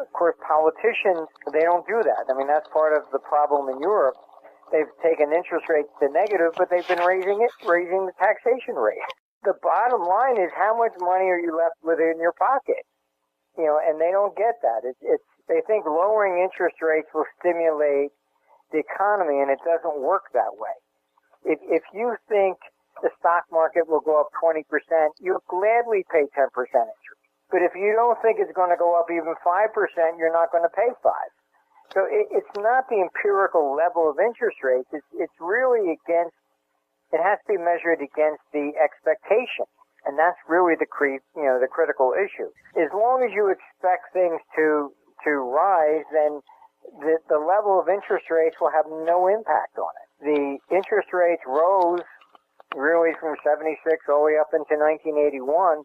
of course, politicians, they don't do that. I mean, that's part of the problem in Europe. They've taken interest rates to negative, but they've been raising the taxation rate. The bottom line is, how much money are you left with in your pocket? You know, and they don't get that. They think lowering interest rates will stimulate the economy, and it doesn't work that way. If you think the stock market will go up 20%, you'll gladly pay 10% interest. But if you don't think it's going to go up even 5%, you're not going to pay 5%. So it's not the empirical level of interest rates. It's really against. It has to be measured against the expectation, and that's really the critical issue. As long as you expect things to rise, then the level of interest rates will have no impact on it. The interest rates rose really from 76 all the way up into 1981,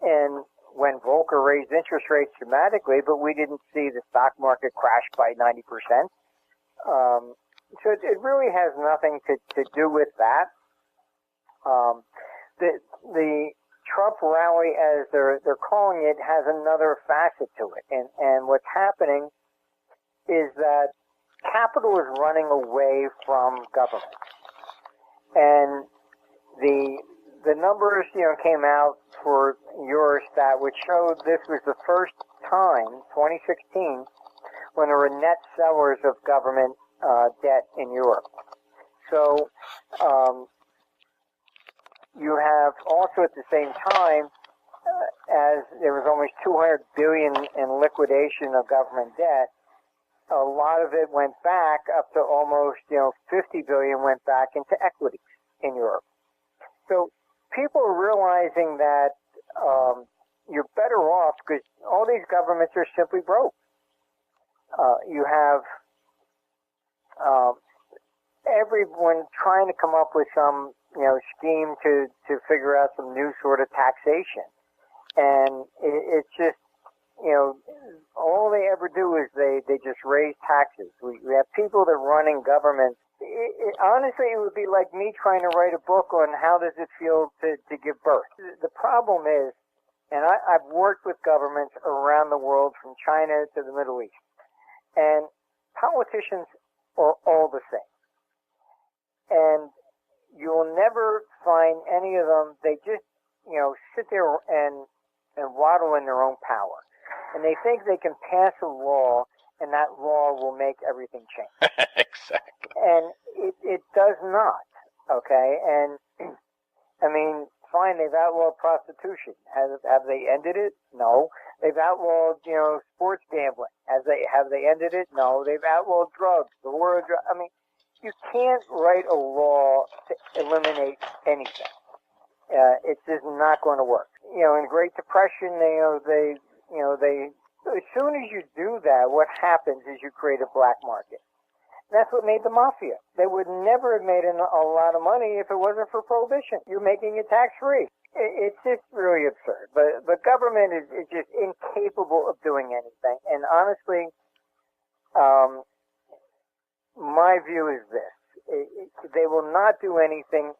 and when Volcker raised interest rates dramatically, but we didn't see the stock market crash by 90%. So it really has nothing to do with that. The Trump rally, as they're calling it, has another facet to it. And what's happening is that capital is running away from government. And the numbers, came out for Eurostat, which showed this was the first time, 2016, when there were net sellers of government debt in Europe. So you have also at the same time, as there was almost $200 billion in liquidation of government debt, a lot of it went back up to almost, $50 billion went back into equities in Europe. So people are realizing that you're better off because all these governments are simply broke. You have everyone trying to come up with some, scheme to figure out some new sort of taxation. And it's just, all they ever do is they just raise taxes. We have people that are running governments. Honestly, it would be like me trying to write a book on how does it feel to give birth. The problem is, and I've worked with governments around the world from China to the Middle East, and politicians are all the same. And you'll never find any of them, they just, sit there and waddle in their own power. And they think they can pass a law, and that law will make everything change. Exactly. And it does not, okay? And, I mean, fine, they've outlawed prostitution. Have they ended it? No. They've outlawed, sports gambling. Have they ended it? No. They've outlawed drugs. The war of drugs. I mean, you can't write a law to eliminate anything. It's just not going to work. In the Great Depression, they as soon as you do that, what happens is you create a black market. That's what made the mafia. They would never have made a lot of money if it wasn't for prohibition. You're making it tax-free. It's just really absurd. But government is just incapable of doing anything. And honestly, my view is this. They will not do anything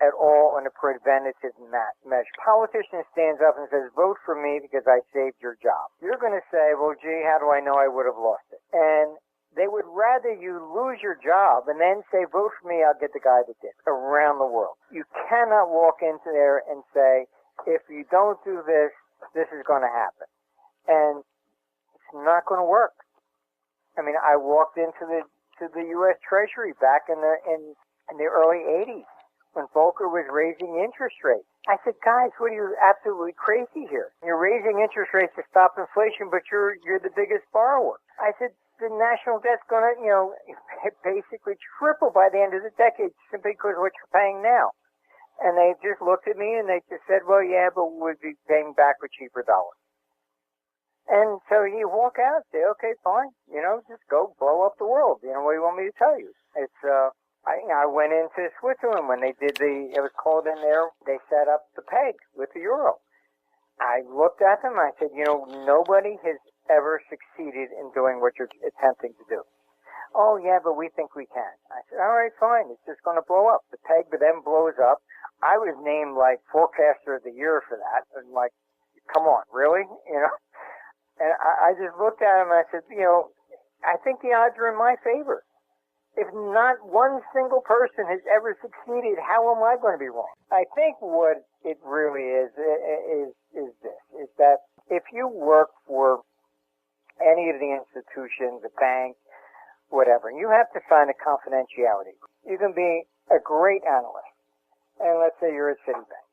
at all on a preventative measure. Politician stands up and says, vote for me because I saved your job. You're going to say, well, gee, how do I know I would have lost it? And they would rather you lose your job and then say, vote for me, I'll get the guy that did, around the world. You cannot walk into there and say, if you don't do this, this is going to happen. And it's not going to work. I mean, I walked into the U.S. Treasury back in the early 80s when Volcker was raising interest rates. I said, guys, what are you absolutely crazy here? You're raising interest rates to stop inflation, but you're the biggest borrower. I said, the national debt's going to, basically triple by the end of the decade simply because of what you're paying now. And they just looked at me and they just said, well, yeah, but we'd be paying back with cheaper dollars. And so you walk out and say, okay, fine, just go blow up the world. What do you want me to tell you? It's, I went into Switzerland when they did it was called in there, they set up the peg with the euro. I looked at them, I said, nobody has ever succeeded in doing what you're attempting to do. Oh, yeah, but we think we can. I said, all right, fine, it's just going to blow up. The peg then blows up. I was named, forecaster of the year for that. And, come on, really? And I just looked at him and I said, I think the odds are in my favor. If not one single person has ever succeeded, how am I going to be wrong? I think what it really is this, is that if you work for any of the institutions, a bank, whatever, you have to sign a confidentiality. You can be a great analyst, and let's say you're at Citibank,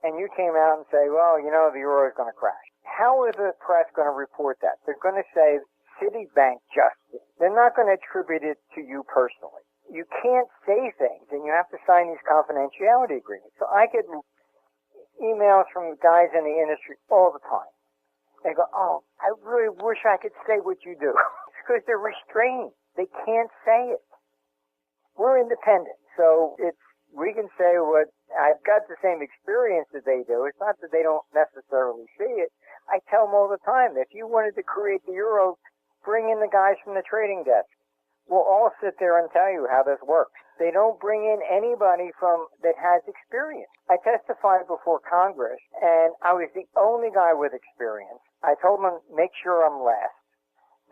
and you came out and say, well, the euro is going to crash. How is the press going to report that? They're going to say Citibank justice. They're not going to attribute it to you personally. You can't say things, and you have to sign these confidentiality agreements. So I get emails from guys in the industry all the time. They go, oh, I really wish I could say what you do. It's because they're restrained. They can't say it. We're independent, so we can say what, I've got the same experience that they do. It's not that they don't necessarily see it. I tell them all the time, if you wanted to create the euro, bring in the guys from the trading desk. We'll all sit there and tell you how this works. They don't bring in anybody that has experience. I testified before Congress, and I was the only guy with experience. I told them, make sure I'm last.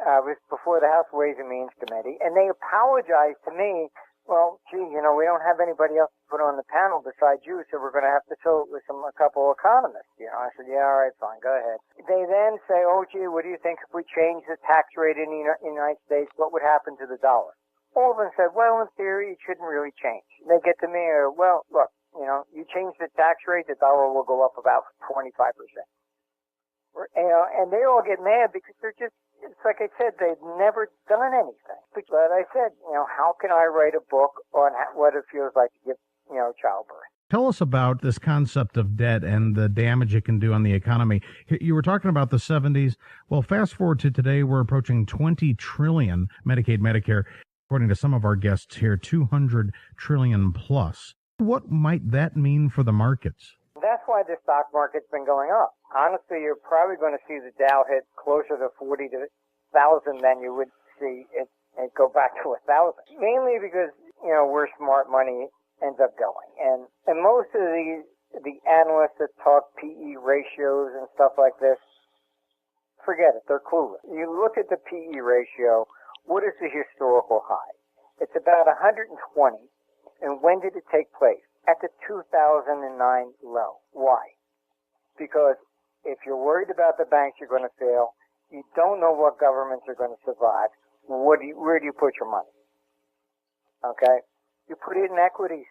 It was before the House Ways and Means Committee, and they apologized to me. Well, gee, we don't have anybody else to put on the panel besides you, so we're going to have to fill it with a couple of economists. I said, yeah, all right, fine, go ahead. They then say, oh, gee, what do you think if we change the tax rate in the United States? What would happen to the dollar? All of them said, well, in theory, it shouldn't really change. And they get to me, well, look, you change the tax rate, the dollar will go up about 25%. And they all get mad because they're just, it's like I said, they've never done anything. But I said, how can I write a book on what it feels like to give, childbirth? Tell us about this concept of debt and the damage it can do on the economy. You were talking about the 70s. Well, fast forward to today, we're approaching 20 trillion Medicaid, Medicare. According to some of our guests here, 200 trillion plus. What might that mean for the markets? That's why the stock market's been going up. Honestly, you're probably going to see the Dow hit closer to 40,000 than you would see it go back to 1,000. Mainly because, where smart money ends up going. And most of the analysts that talk PE ratios and stuff like this, forget it. They're clueless. You look at the PE ratio, what is the historical high? It's about 120. And when did it take place? At the 2009 low. Why? Because if you're worried about the banks are going to fail, you don't know what governments are going to survive, where do you put your money? Okay? You put it in equities.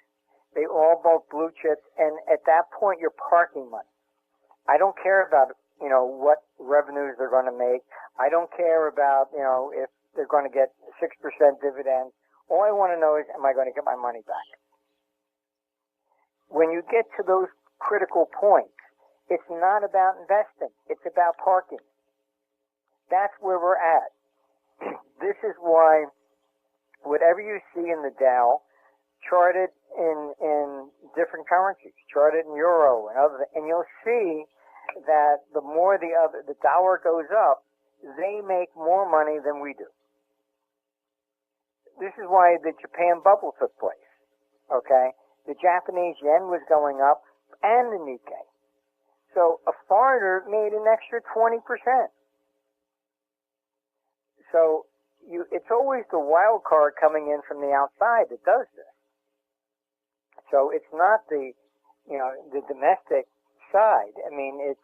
They all both blue chips, and at that point, you're parking money. I don't care about, what revenues they're going to make. I don't care about, if they're going to get 6% dividends. All I want to know is, am I going to get my money back? When you get to those critical points, it's not about investing. It's about parking. That's where we're at. This is why whatever you see in the Dow, charted in different currencies, charted in euro and other, and you'll see that the more the dollar goes up, they make more money than we do. This is why the Japan bubble took place. Okay? The Japanese yen was going up, and the Nikkei. So a foreigner made an extra 20%. So it's always the wild card coming in from the outside that does this. So it's not the domestic side. I mean, it's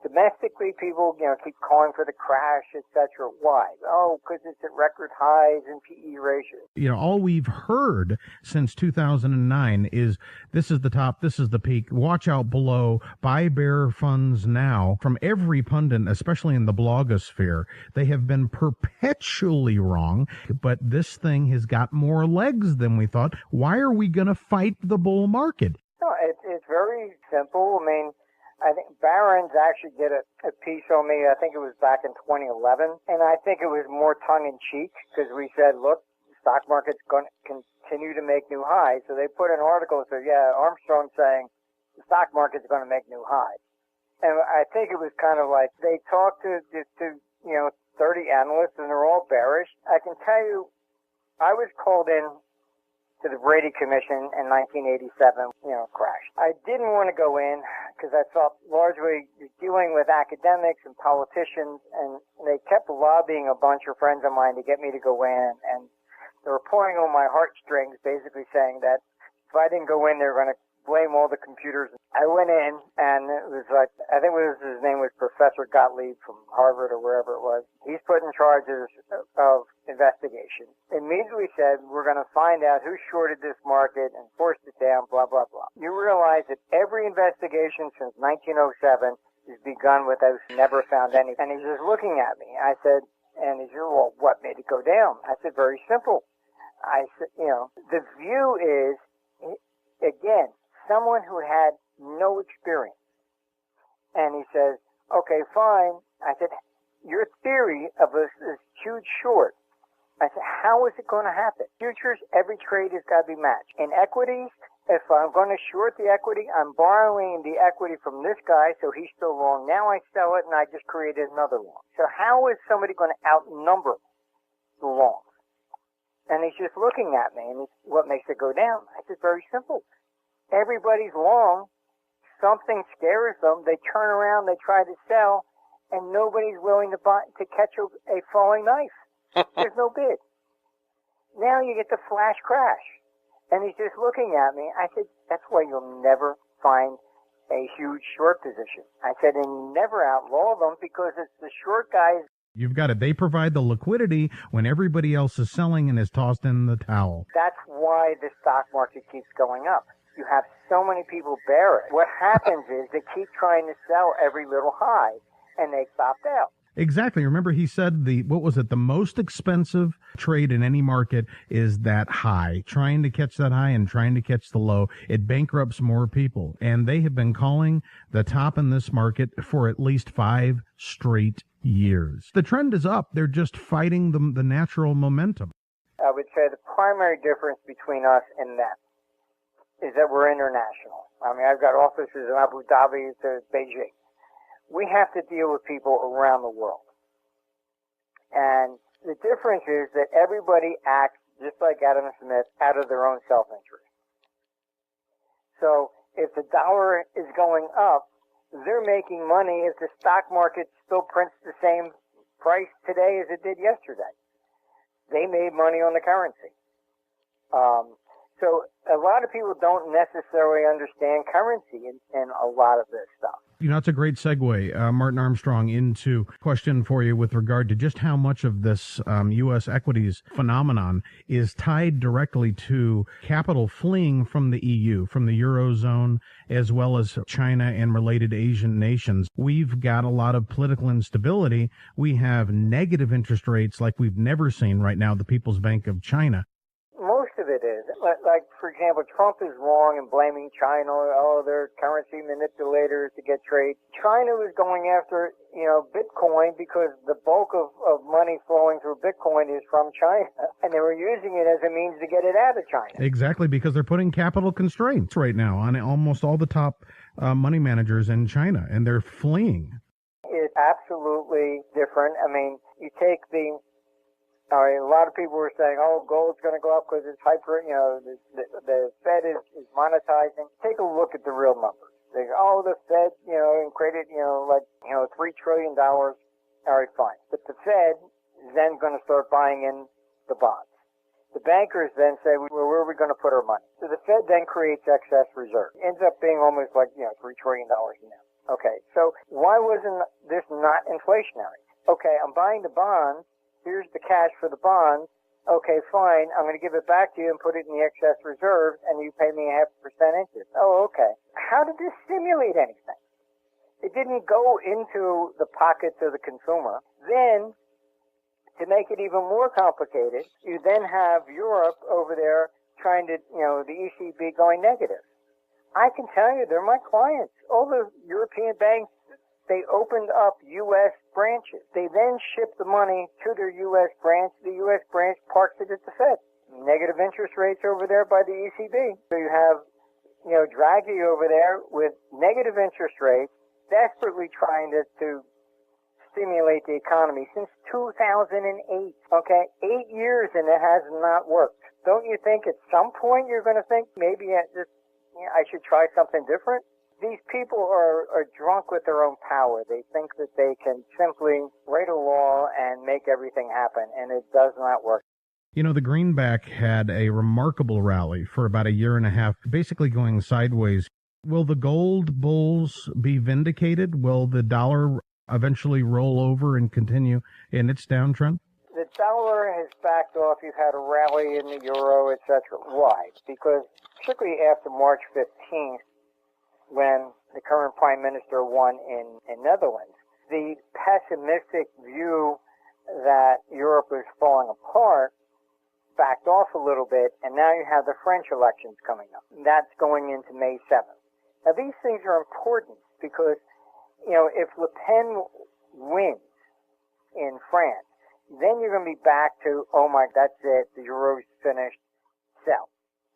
domestically people, keep calling for the crash, etc. Why? Oh, because it's at record highs in PE ratios. All we've heard since 2009 is this is the top, this is the peak, watch out below, buy bear funds now. From every pundit, especially in the blogosphere, they have been perpetually wrong, but this thing has got more legs than we thought. Why are we going to fight the bull market? No, it's very simple. I mean, I think Barron's actually did a piece on me, I think it was back in 2011, and I think it was more tongue-in-cheek because we said, look, the stock market's going to continue to make new highs. So they put an article that said, yeah, Armstrong saying the stock market's going to make new highs. And I think it was kind of like they talked to 30 analysts, and they're all bearish. I can tell you, I was called in to the Brady Commission in 1987, crashed. I didn't want to go in because I felt largely dealing with academics and politicians, and they kept lobbying a bunch of friends of mine to get me to go in, and they were pulling on my heartstrings, basically saying that if I didn't go in, they were going to blame all the computers. I went in, and it was like, I think his name was Professor Gottlieb from Harvard or wherever it was. He's put in charge of investigation. Immediately said, we're going to find out who shorted this market and forced it down, blah, blah, blah. You realize that every investigation since 1907 has begun with us never found any. And he's just looking at me. I said, and he said, well, what made it go down? I said, very simple. I said, the view is, again, someone who had no experience. And he says, okay, fine. I said, your theory of this huge short. I said, how is it going to happen? Futures, every trade has got to be matched. In equities, if I'm going to short the equity, I'm borrowing the equity from this guy, so he's still long. Now I sell it, and I just created another long. So how is somebody going to outnumber the longs? And he's just looking at me, and what makes it go down? I said, very simple. Everybody's long. Something scares them. They turn around. They try to sell, and nobody's willing to buy to catch a falling knife. There's no bid. Now you get the flash crash, and he's just looking at me. I said, that's why you'll never find a huge short position. I said, and you never outlaw them because it's the short guys. You've got it. They provide the liquidity when everybody else is selling and is tossed in the towel. That's why the stock market keeps going up. You have so many people bear it. What happens is they keep trying to sell every little high, and they stopped out. Exactly. Remember, he said the most expensive trade in any market is that high, trying to catch that high and trying to catch the low. It bankrupts more people. And they have been calling the top in this market for at least 5 straight years. The trend is up. They're just fighting the natural momentum. I would say the primary difference between us and them is that we're international. I mean, I've got offices in Abu Dhabi to Beijing. We have to deal with people around the world. And the difference is that everybody acts just like Adam Smith, out of their own self-interest. So if the dollar is going up, they're making money if the stock market still prints the same price today as it did yesterday. They made money on the currency. So a lot of people don't necessarily understand currency in a lot of this stuff. It's a great segue, Martin Armstrong, into a question for you with regard to just how much of this U.S. equities phenomenon is tied directly to capital fleeing from the EU, from the Eurozone, as well as China and related Asian nations. We've got a lot of political instability. We have negative interest rates like we've never seen right now, the People's Bank of China. Most of it is. Like, for example, Trump is wrong in blaming China. Oh, they're currency manipulators to get trade. China was going after, Bitcoin because the bulk of money flowing through Bitcoin is from China. And they were using it as a means to get it out of China. Exactly, because they're putting capital constraints right now on almost all the top money managers in China, and they're fleeing. It's absolutely different. I mean, you take a lot of people were saying, oh, gold's going to go up because it's hyper, the Fed is monetizing. Take a look at the real numbers. They go, oh, the Fed, created, $3 trillion. All right, fine. But the Fed is then going to start buying in the bonds. The bankers then say, well, where are we going to put our money? So the Fed then creates excess reserve. It ends up being almost like, $3 trillion now. Okay, so why wasn't this not inflationary? Okay, I'm buying the bonds. Here's the cash for the bonds. Okay, fine. I'm going to give it back to you and put it in the excess reserve, and you pay me 0.5% interest. Oh, okay. How did this stimulate anything? It didn't go into the pockets of the consumer. Then, to make it even more complicated, you then have Europe over there trying to, the ECB going negative. I can tell you, they're my clients. All the European banks, they opened up U.S. branches. They then shipped the money to their U.S. branch. The U.S. branch parks it at the Fed. Negative interest rates over there by the ECB. So you have, Draghi over there with negative interest rates, desperately trying to stimulate the economy since 2008. Okay, 8 years and it has not worked. Don't you think at some point you're going to think maybe I should try something different? These people are drunk with their own power. They think that they can simply write a law and make everything happen, and it does not work. You know, the greenback had a remarkable rally for about a year and a half, basically going sideways. Will the gold bulls be vindicated? Will the dollar eventually roll over and continue in its downtrend? The dollar has backed off. You've had a rally in the euro, etc. Why? Because particularly after March 15th, when the current prime minister won in Netherlands, the pessimistic view that Europe was falling apart backed off a little bit, and now you have the French elections coming up. That's going into May 7th. Now, these things are important because, if Le Pen wins in France, then you're going to be back to, oh my, that's it, the euro's finished, sell.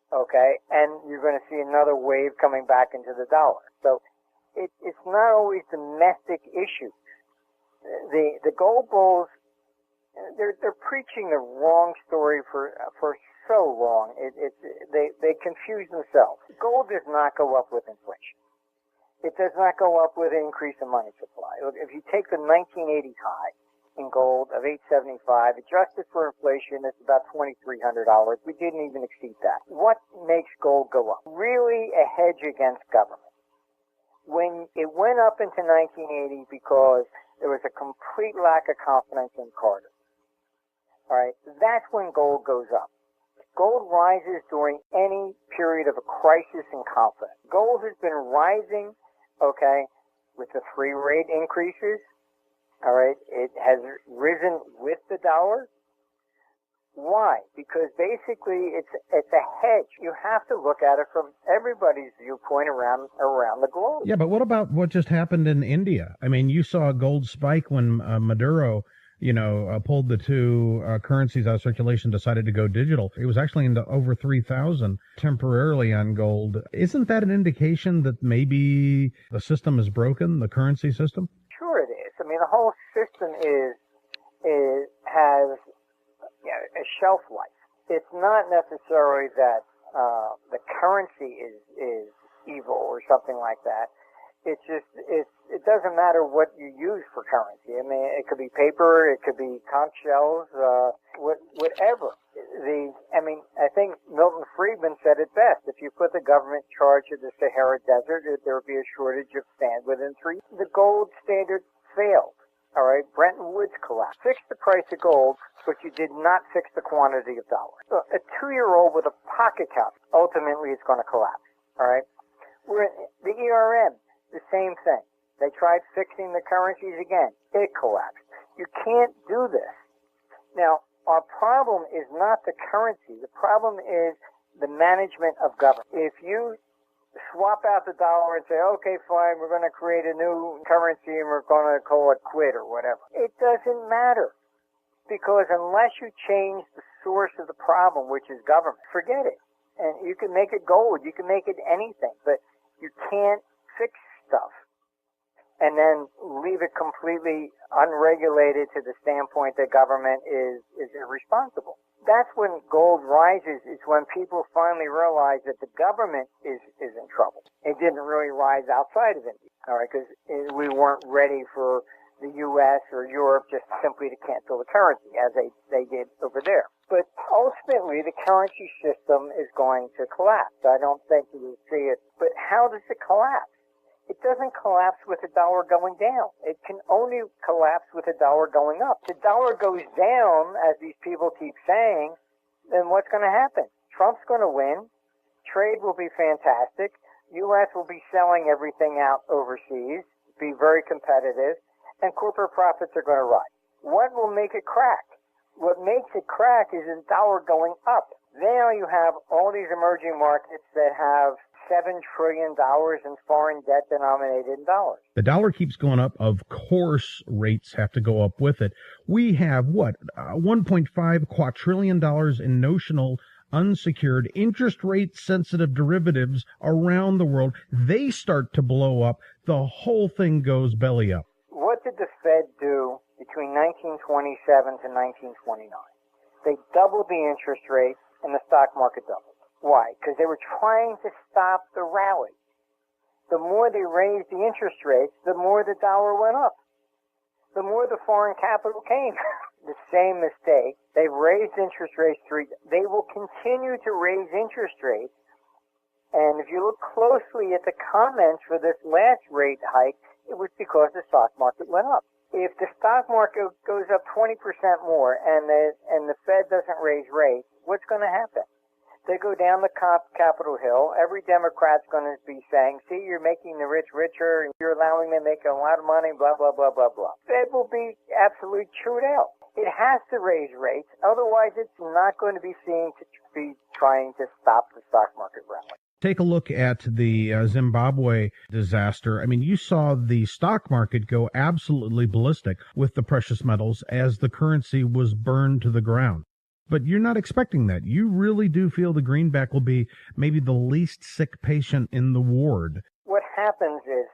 Okay, and you're going to see another wave coming back into the dollar. So it's not always domestic issues. The gold bulls, they're preaching the wrong story for so long. They confuse themselves. Gold does not go up with inflation. It does not go up with an increase in money supply. Look, if you take the 1980 high in gold of $875, adjusted for inflation, it's about $2,300. We didn't even exceed that. What makes gold go up? Really a hedge against government. When it went up into 1980 because there was a complete lack of confidence in Carter. All right, that's when gold goes up. Gold rises during any period of a crisis in confidence. Gold has been rising, okay, with the 3 rate increases. All right, it has risen with the dollar. Why? Because basically it's a hedge. You have to look at it from everybody's viewpoint around the globe. Yeah, but what about what just happened in India? I mean, you saw a gold spike when Maduro, pulled the two currencies out of circulation, decided to go digital. It was actually into over 3,000 temporarily on gold. Isn't that an indication that maybe the system is broken, the currency system? Sure it is. I mean, the whole system has a shelf life. It's not necessarily that the currency is evil or something like that. It doesn't matter what you use for currency. I mean, it could be paper, it could be conch shells, whatever. I think Milton Friedman said it best. If you put the government in charge of the Sahara Desert, there would be a shortage of sand within 3 years. The gold standard failed. All right, Bretton Woods collapsed. Fixed the price of gold, but you did not fix the quantity of dollars. So a 2-year-old with a pocket calc, ultimately it's going to collapse. All right, the ERM, the same thing. They tried fixing the currencies again. It collapsed. You can't do this. Now, our problem is not the currency. The problem is the management of government. If you swap out the dollar and say, okay, fine, we're going to create a new currency and we're going to call it quid or whatever. It doesn't matter because unless you change the source of the problem, which is government, forget it. And you can make it gold, you can make it anything, but you can't fix stuff and then leave it completely unregulated to the standpoint that government is irresponsible. That's when gold rises, is when people finally realize that the government is in trouble. It didn't really rise outside of India, all right, because we weren't ready for the U.S. or Europe just simply to cancel the currency as they did over there. But ultimately, the currency system is going to collapse. I don't think you will see it. But how does it collapse? It doesn't collapse with the dollar going down. It can only collapse with the dollar going up. The dollar goes down, as these people keep saying, then what's going to happen? Trump's going to win. Trade will be fantastic. U.S. will be selling everything out overseas, be very competitive, and corporate profits are going to rise. What will make it crack? What makes it crack is the dollar going up. Now you have all these emerging markets that have $7 trillion in foreign debt denominated in dollars. The dollar keeps going up. Of course, rates have to go up with it. We have, $1.5 quadrillion in notional unsecured interest rate sensitive derivatives around the world. They start to blow up. The whole thing goes belly up. What did the Fed do between 1927 to 1929? They doubled the interest rate and the stock market doubled. Why? Because they were trying to stop the rally. The more they raised the interest rates, the more the dollar went up. The more the foreign capital came. The same mistake. They've raised interest rates they will continue to raise interest rates. And if you look closely at the comments for this last rate hike, it was because the stock market went up. If the stock market goes up 20% more and the Fed doesn't raise rates, what's going to happen? They go down the Capitol Hill. Every Democrat's going to be saying, see, you're making the rich richer, and you're allowing them to make a lot of money, blah, blah, blah, blah, blah. Fed will be absolutely chewed out. It has to raise rates. Otherwise, it's not going to be seen to be trying to stop the stock market rally. Take a look at the Zimbabwe disaster. I mean, you saw the stock market go absolutely ballistic with the precious metals as the currency was burned to the ground. But you're not expecting that. You really do feel the greenback will be maybe the least sick patient in the ward. What happens is,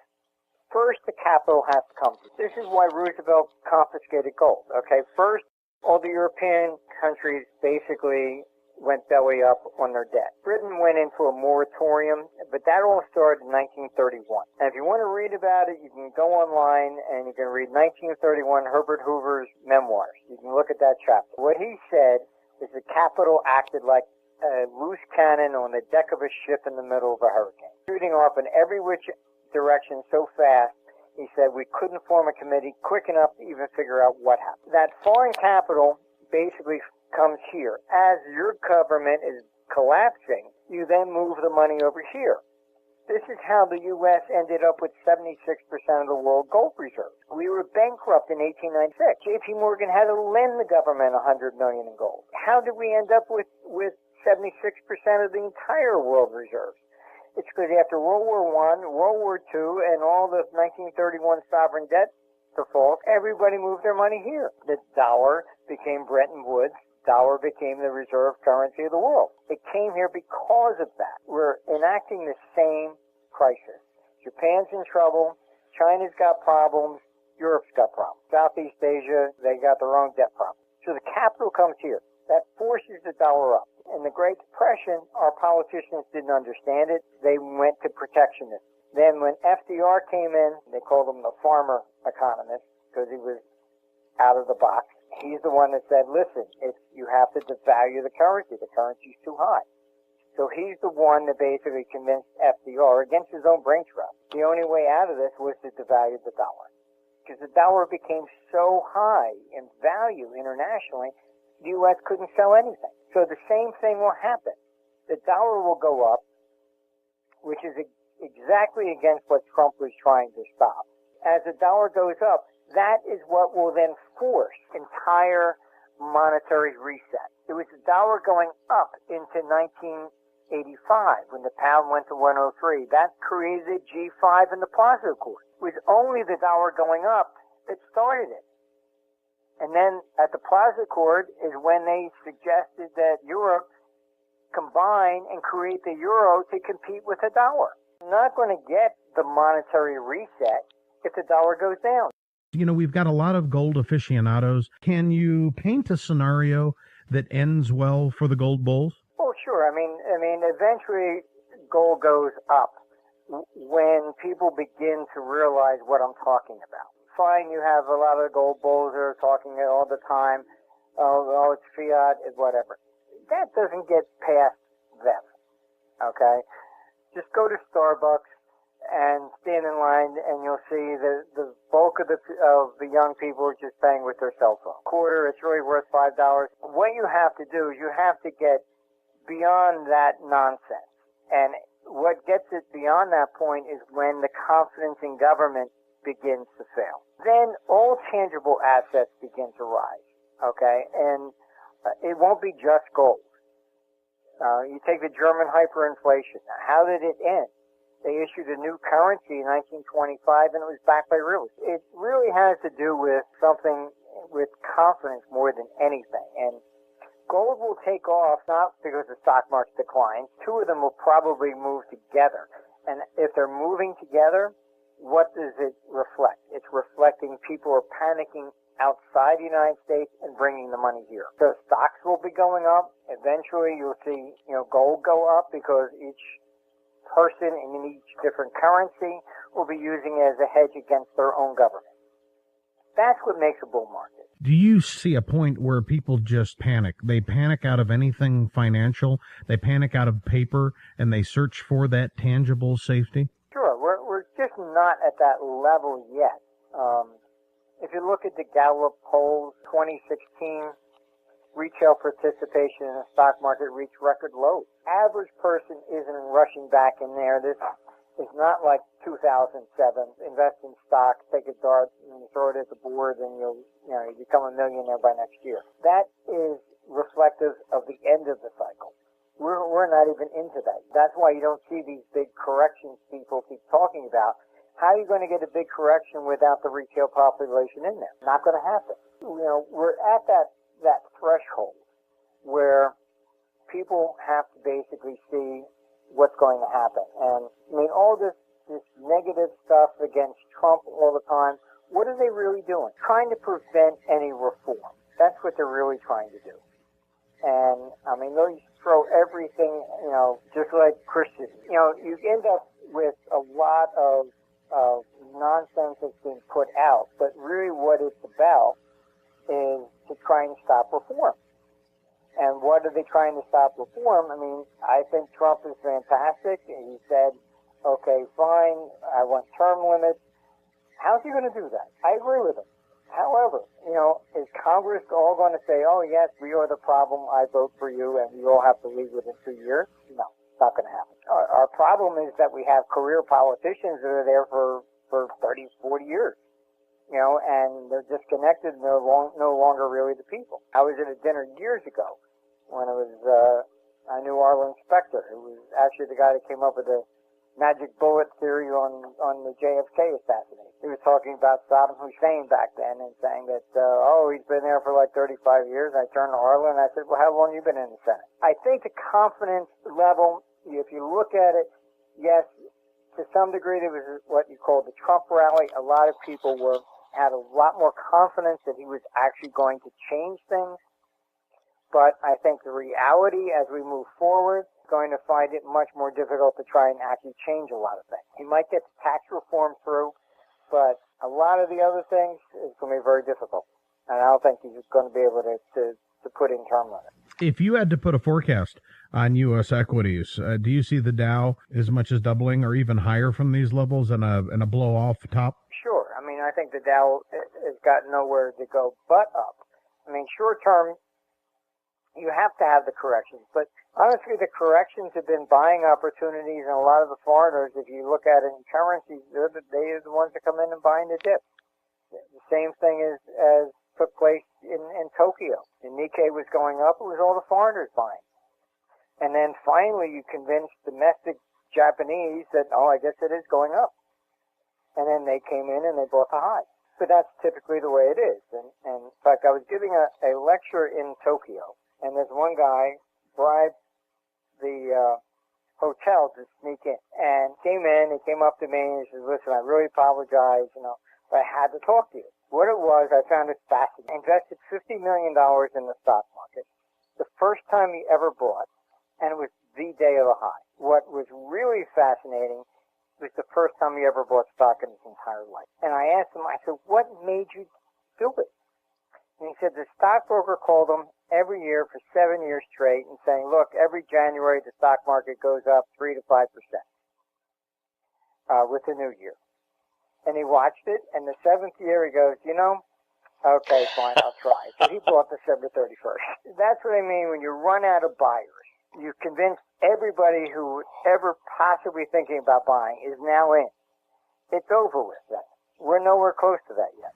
first the capital has to come. This is why Roosevelt confiscated gold. Okay, first, all the European countries basically went belly up on their debt. Britain went into a moratorium, but that all started in 1931. And if you want to read about it, you can go online and you can read 1931 Herbert Hoover's memoirs. You can look at that chapter. What he said is the capital acted like a loose cannon on the deck of a ship in the middle of a hurricane, shooting off in every which direction so fast, he said we couldn't form a committee quick enough to even figure out what happened. That foreign capital basically comes here. As your government is collapsing, you then move the money over here. This is how the U.S. ended up with 76% of the world gold reserves. We were bankrupt in 1896. J.P. Morgan had to lend the government $100 million in gold. How did we end up with 76% of the entire world reserves? It's because after World War I, World War II, and all the 1931 sovereign debt defaults, everybody moved their money here. The dollar became Bretton Woods. Dollar became the reserve currency of the world. It came here because of that. We're enacting the same crisis. Japan's in trouble. China's got problems. Europe's got problems. Southeast Asia, they got their own debt problems. So the capital comes here. That forces the dollar up. In the Great Depression, our politicians didn't understand it. They went to protectionism. Then when FDR came in, they called him the farmer economist because he was out of the box. He's the one that said, listen, you have to devalue the currency. The currency's too high. So he's the one that basically convinced FDR against his own brain trust. The only way out of this was to devalue the dollar. Because the dollar became so high in value internationally, the U.S. couldn't sell anything. So the same thing will happen. The dollar will go up, which is exactly against what Trump was trying to stop. As the dollar goes up, that is what will then force entire monetary reset. It was the dollar going up into 1985 when the pound went to 103. That created G5 and the Plaza Accord. It was only the dollar going up that started it. And then at the Plaza Accord is when they suggested that Europe combine and create the euro to compete with the dollar. You're not going to get the monetary reset if the dollar goes down. You know, we've got a lot of gold aficionados. Can you paint a scenario that ends well for the gold bulls? Oh, sure. I mean, eventually gold goes up when people begin to realize what I'm talking about. Fine, you have a lot of gold bulls that are talking all the time. Oh, it's fiat, it's whatever. That doesn't get past them. Okay? Just go to Starbucks and stand in line, and you'll see the bulk of the young people are just paying with their cell phone. Quarter, it's really worth $5. What you have to do is you have to get beyond that nonsense. And what gets it beyond that point is when the confidence in government begins to fail. Then all tangible assets begin to rise. Okay? And it won't be just gold. You take the German hyperinflation. Now, how did it end? They issued a new currency in 1925, and it was backed by real estate. It really has to do with something with confidence more than anything. And gold will take off, not because the stock market declines. Two of them will probably move together. And if they're moving together, what does it reflect? It's reflecting people are panicking outside the United States and bringing the money here. So stocks will be going up. Eventually you'll see, gold go up because each person in each different currency will be using it as a hedge against their own government. That's what makes a bull market. Do you see a point where people just panic? They panic out of anything financial, they panic out of paper, and they search for that tangible safety? Sure. We're just not at that level yet. If you look at the Gallup polls, 2016, retail participation in the stock market reached record lows. Average person isn't rushing back in there. This is not like 2007. Invest in stocks, take a dart, and throw it at the board, and you become a millionaire by next year. That is reflective of the end of the cycle. We're not even into that. That's why you don't see these big corrections people keep talking about. How are you going to get a big correction without the retail population in there? Not going to happen. We're at that threshold where people have to basically see what's going to happen. And all this negative stuff against Trump all the time, what are they really doing? Trying to prevent any reform. That's what they're really trying to do. And they'll throw everything, just like Christians. You end up with a lot of nonsense that's been put out, but really what it's about is to try and stop reform. And what are they trying to stop reform? I think Trump is fantastic. He said, okay, fine, I want term limits. How's he going to do that? I agree with him. However, is Congress all going to say, oh, yes, we are the problem, I vote for you, and we all have to leave within 2 years? No, it's not going to happen. Our problem is that we have career politicians that are there for 30, 40 years, and they're disconnected and they're no longer really the people. I was at a dinner years ago when I knew Arlen Specter, who was actually the guy that came up with the magic bullet theory on the JFK assassination. He was talking about Saddam Hussein back then and saying that, he's been there for like 35 years. I turned to Arlen and I said, well, how long have you been in the Senate? I think the confidence level, if you look at it, yes, to some degree there was what you call the Trump rally. A lot of people had a lot more confidence that he was actually going to change things. But I think the reality as we move forward, going to find it much more difficult to try and actually change a lot of things. He might get tax reform through, but a lot of the other things is going to be very difficult. And I don't think he's going to be able to put in term limits. If you had to put a forecast on U.S. equities, do you see the Dow as much as doubling or even higher from these levels and a blow-off top? Sure. I think the Dow has got nowhere to go but up. Short term, you have to have the corrections. But honestly, the corrections have been buying opportunities, and a lot of the foreigners, if you look at it in currencies, they are the ones that come in and buying the dip. The same thing as took place in Tokyo. The Nikkei was going up, it was all the foreigners buying. And then finally you convinced domestic Japanese that, I guess it is going up. And then they came in and they bought the high. But that's typically the way it is. And in fact, I was giving a lecture in Tokyo, and this one guy bribed the hotel to sneak in. And he came up to me and he said, listen, I really apologize, but I had to talk to you. What it was, I found it fascinating. I invested $50 million in the stock market. The first time he ever bought, and it was the day of the high. What was really fascinating was the first time he ever bought stock in his entire life. And I asked him, I said, what made you do it? And he said the stockbroker called him every year for 7 years straight and saying, look, every January the stock market goes up 3 to 5% with the new year. And he watched it, and the 7th year he goes, okay, fine, I'll try. So he bought December 31st. That's what I mean when you run out of buyers. You convince everybody who was ever possibly thinking about buying is now in. It's over with that. We're nowhere close to that yet.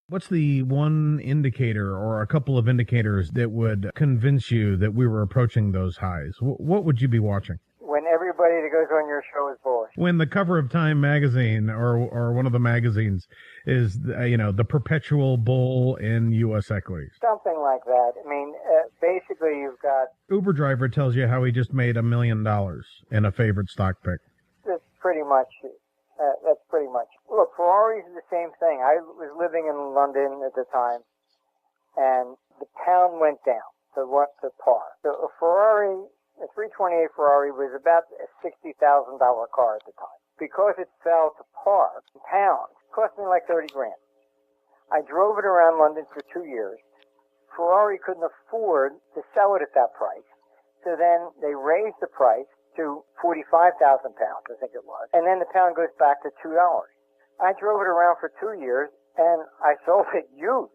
What's the one indicator or a couple of indicators that would convince you that we were approaching those highs? What would you be watching? When everybody that goes on your show is bullish. When the cover of Time magazine or one of the magazines is, the perpetual bull in U.S. equities. Something like that. Basically you've got... Uber driver tells you how he just made $1 million in a favorite stock pick. That's pretty much That's pretty much. Look, Ferraris is the same thing. I was living in London at the time, and the pound went down to par. So a Ferrari, a 328 Ferrari, was about a $60,000 car at the time. Because it fell to par, pounds, cost me like 30 grand. I drove it around London for 2 years. Ferrari couldn't afford to sell it at that price. So then they raised the price to 45,000 pounds, I think it was. And then the pound goes back to $2. I drove it around for 2 years, and I sold it used,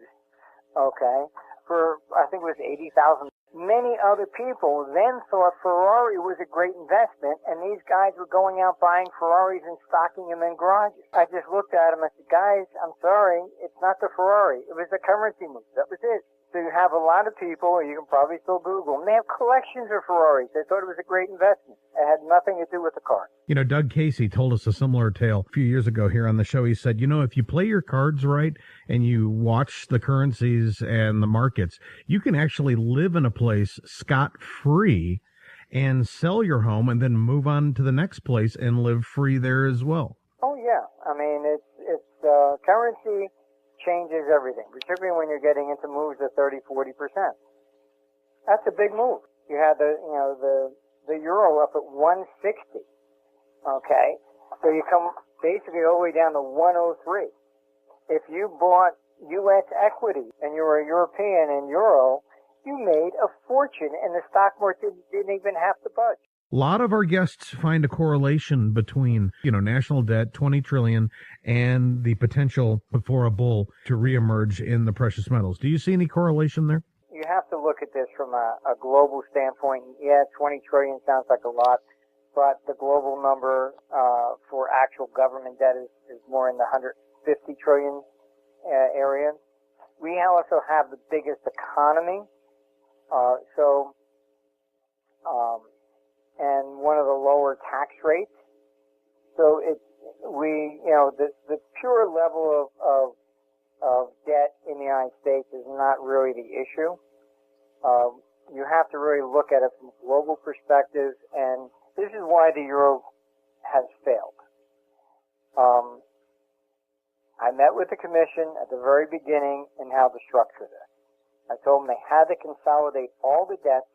okay, for, I think it was 80,000. Many other people then thought Ferrari was a great investment, and these guys were going out buying Ferraris and stocking them in garages. I just looked at them and said, guys, I'm sorry, it's not the Ferrari. It was a currency move. That was it. So you have a lot of people, or you can probably still Google them, they have collections of Ferraris. They thought it was a great investment. It had nothing to do with the car. You know, Doug Casey told us a similar tale a few years ago here on the show. He said, you know, if you play your cards right and you watch the currencies and the markets, you can actually live in a place scot-free and sell your home and then move on to the next place and live free there as well. Oh, yeah. I mean, it's currency changes everything, particularly when you're getting into moves of 30-40%. That's a big move. You had the euro up at 160. Okay, so you come basically all the way down to 103. If you bought U.S. equity and you were a European in euro, you made a fortune, and the stock market didn't even have to budge. A lot of our guests find a correlation between, national debt, 20 trillion, and the potential for a bull to reemerge in the precious metals. Do you see any correlation there? You have to look at this from a global standpoint. Yeah, 20 trillion sounds like a lot, but the global number for actual government debt is more in the 150 trillion area. We also have the biggest economy, and one of the lower tax rates. So the pure level of debt in the United States is not really the issue. You have to really look at it from a global perspective, and this is why the euro has failed. I met with the commission at the very beginning and how to structure this. I told them they had to consolidate all the debts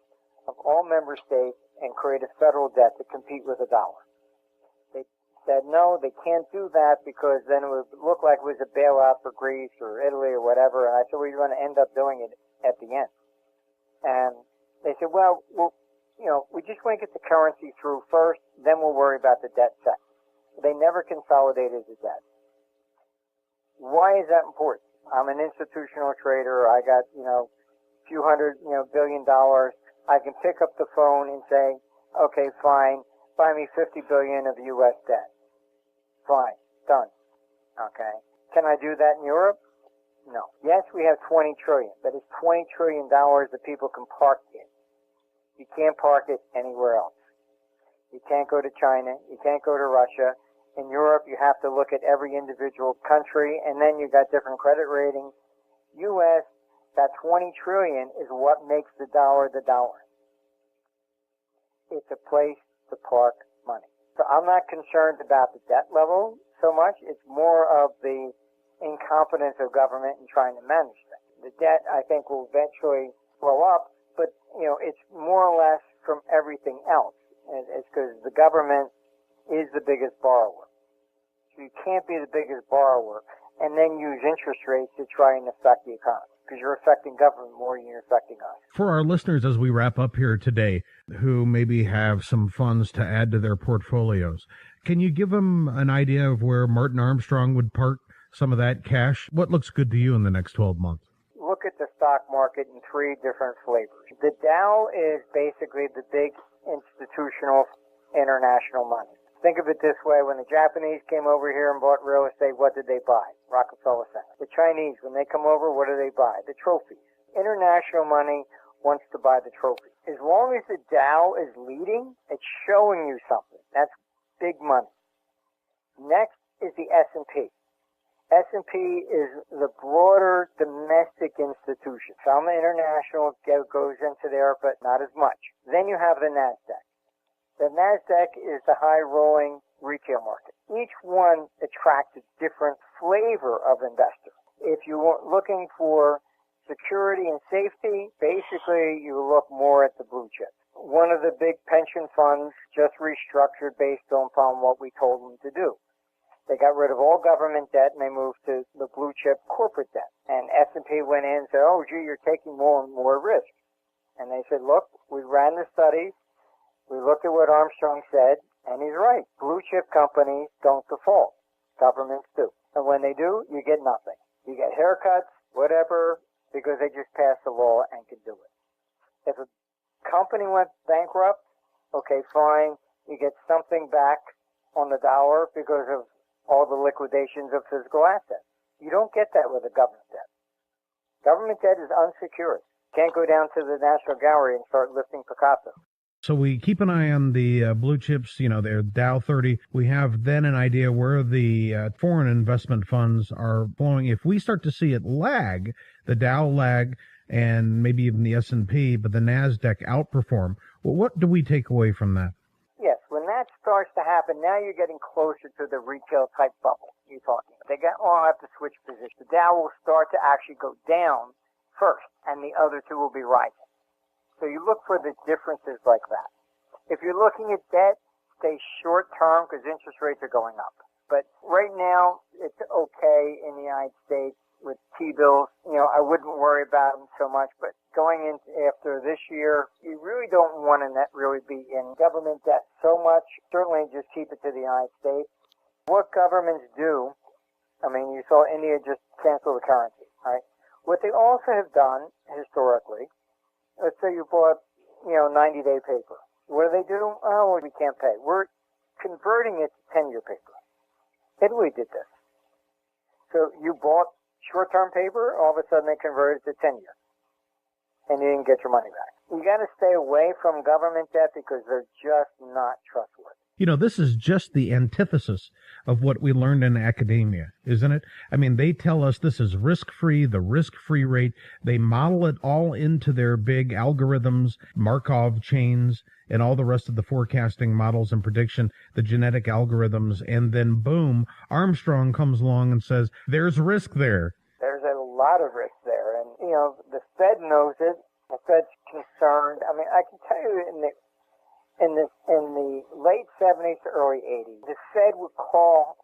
of all member states and create a federal debt to compete with the dollar. They said, no, they can't do that because then it would look like it was a bailout for Greece or Italy or whatever. And I said, well, you're going to end up doing it at the end. And they said, well, we just want to get the currency through first, then we'll worry about the debt second. They never consolidated the debt. Why is that important? I'm an institutional trader. I got, few hundred, $billion. I can pick up the phone and say, okay, fine, buy me $50 billion of U.S. debt. Fine, done. Okay. Can I do that in Europe? No. Yes, we have 20 trillion, but it's $20 trillion that people can park in. You can't park it anywhere else. You can't go to China. You can't go to Russia. In Europe, you have to look at every individual country, and then you got different credit ratings. U.S., that 20 trillion is what makes the dollar the dollar. It's a place to park money. So I'm not concerned about the debt level so much. It's more of the incompetence of government in trying to manage things. The debt, I think, will eventually blow up, but, it's more or less from everything else. It's because the government is the biggest borrower. So you can't be the biggest borrower and then use interest rates to try and affect the economy, because you're affecting government more than you're affecting us. For our listeners, as we wrap up here today, who maybe have some funds to add to their portfolios, can you give them an idea of where Martin Armstrong would park some of that cash? What looks good to you in the next 12 months? Look at the stock market in three different flavors. The Dow is basically the big institutional international money. Think of it this way. When the Japanese came over here and bought real estate, what did they buy? Rockefeller Center. The Chinese, when they come over, what do they buy? The trophies. International money wants to buy the trophies. As long as the Dow is leading, it's showing you something. That's big money. Next is the S&P. S&P is the broader domestic institution. Some international goes into there, but not as much. Then you have the NASDAQ. The NASDAQ is the high-rolling retail market. Each one attracts a different flavor of investor. If you're looking for security and safety, basically you look more at the blue chip. One of the big pension funds just restructured based upon what we told them to do. They got rid of all government debt and they moved to the blue chip corporate debt. And S&P went in and said, oh, gee, you're taking more and more risk. And they said, look, we ran the studies. We looked at what Armstrong said, and he's right. Blue chip companies don't default. Governments do. And when they do, you get nothing. You get haircuts, whatever, because they just passed the law and can do it. If a company went bankrupt, okay, fine. You get something back on the dollar because of all the liquidations of physical assets. You don't get that with a government debt. Government debt is unsecured. Can't go down to the National Gallery and start lifting Picasso. So we keep an eye on the blue chips, their Dow 30. We have then an idea where the foreign investment funds are flowing. If we start to see it lag, the Dow lag, and maybe even the S&P, but the NASDAQ outperform, well, what do we take away from that? Yes, when that starts to happen, now you're getting closer to the retail type bubble you're talking about. They all have to switch positions. The Dow will start to actually go down first, and the other two will be rising. So you look for the differences like that. If you're looking at debt, stay short term because interest rates are going up. But right now, it's okay in the United States with T-bills. I wouldn't worry about them so much. But going into after this year, you really don't want to really be in government debt so much. Certainly just keep it to the United States. What governments do, you saw India just cancel the currency, right? What they also have done historically, let's say you bought, 90-day paper. What do? Oh, well, we can't pay. We're converting it to 10-year paper. Italy did this. So you bought short-term paper, all of a sudden they converted it to 10-year. And you didn't get your money back. You got to stay away from government debt because they're just not trustworthy. This is just the antithesis of what we learned in academia, isn't it? They tell us this is risk-free, the risk-free rate. They model it all into their big algorithms, Markov chains, and all the rest of the forecasting models and prediction, the genetic algorithms, and then boom, Armstrong comes along and says, there's risk there. There's a lot of risk there. And, the Fed knows it. The Fed's concerned. I can tell you in the late 70s to early 80s, the Fed would call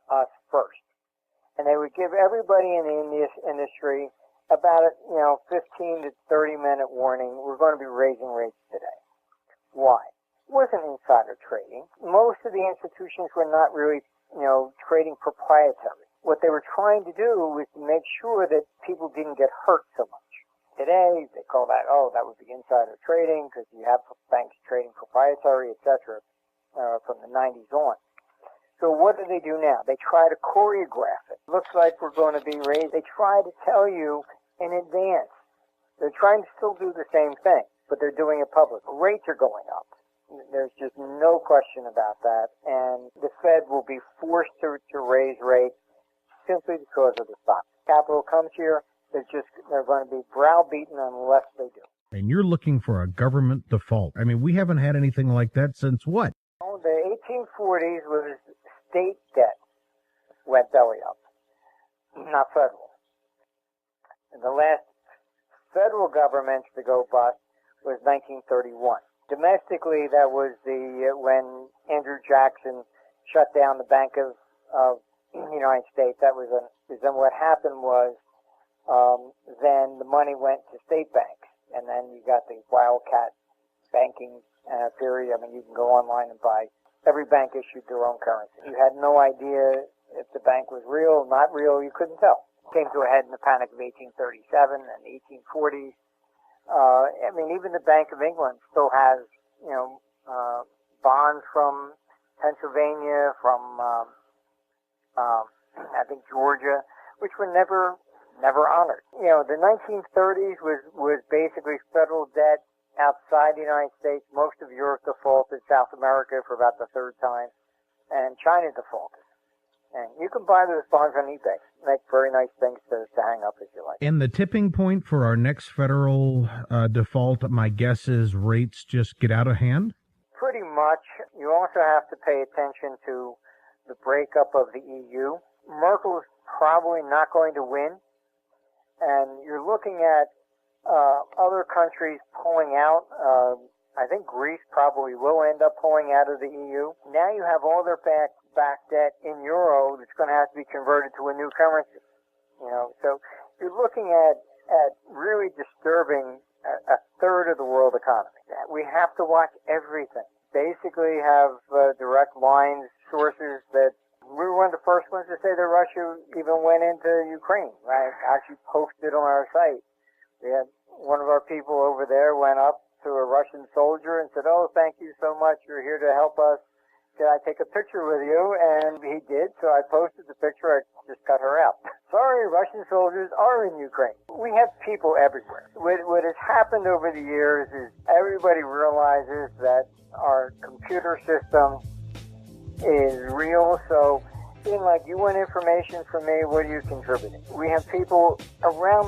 us first. And they would give everybody in the industry about a 15 to 30-minute warning. We're going to be raising rates today. Why? It wasn't insider trading. Most of the institutions were not really, trading proprietary. What they were trying to do was to make sure that people didn't get hurt so much. Today, they call that, that would be insider trading because you have banks trading proprietary, etc., from the 90s on. So what do they do now? They try to choreograph it. Looks like we're going to be raised. They try to tell you in advance. They're trying to still do the same thing, but they're doing it public. Rates are going up. There's just no question about that. And the Fed will be forced to raise rates simply because of the stock. Capital comes here. They're going to be browbeaten unless they do. And you're looking for a government default. We haven't had anything like that since what? The 1840s was state debt went belly up, not federal. And the last federal government to go bust was 1931. Domestically, that was when Andrew Jackson shut down the Bank of the United States. Then what happened was then the money went to state banks, and then you got the wildcat banking period. You can go online and buy. Every bank issued their own currency. You had no idea if the bank was real, not real. You couldn't tell. Came to a head in the Panic of 1837 and the 1840s. Even the Bank of England still has, bonds from Pennsylvania, from I think Georgia, which were never honored. The 1930s was basically federal debt outside the United States. Most of Europe defaulted, South America for about the third time, and China defaulted. And you can buy those bonds on eBay. Make very nice things to hang up if you like. And the tipping point for our next federal default, my guess is rates just get out of hand? Pretty much. You also have to pay attention to the breakup of the EU. Merkel's probably not going to win, and you're looking at other countries pulling out. I think Greece probably will end up pulling out of the EU. Now you have all their back debt in euro that's going to have to be converted to a new currency. So you're looking at really disturbing a third of the world economy. We have to watch everything. Basically have direct lines, sources that we were one of the first ones to say that Russia even went into Ukraine. Right? Actually posted on our site. We had one of our people over there went up to a Russian soldier and said, "Oh, thank you so much. You're here to help us. Can I take a picture with you?" And he did, so I posted the picture. I just cut her out. Sorry, Russian soldiers are in Ukraine. We have people everywhere. What has happened over the years is everybody realizes that our computer system is real. So, like, you want information from me, what are you contributing? We have people around the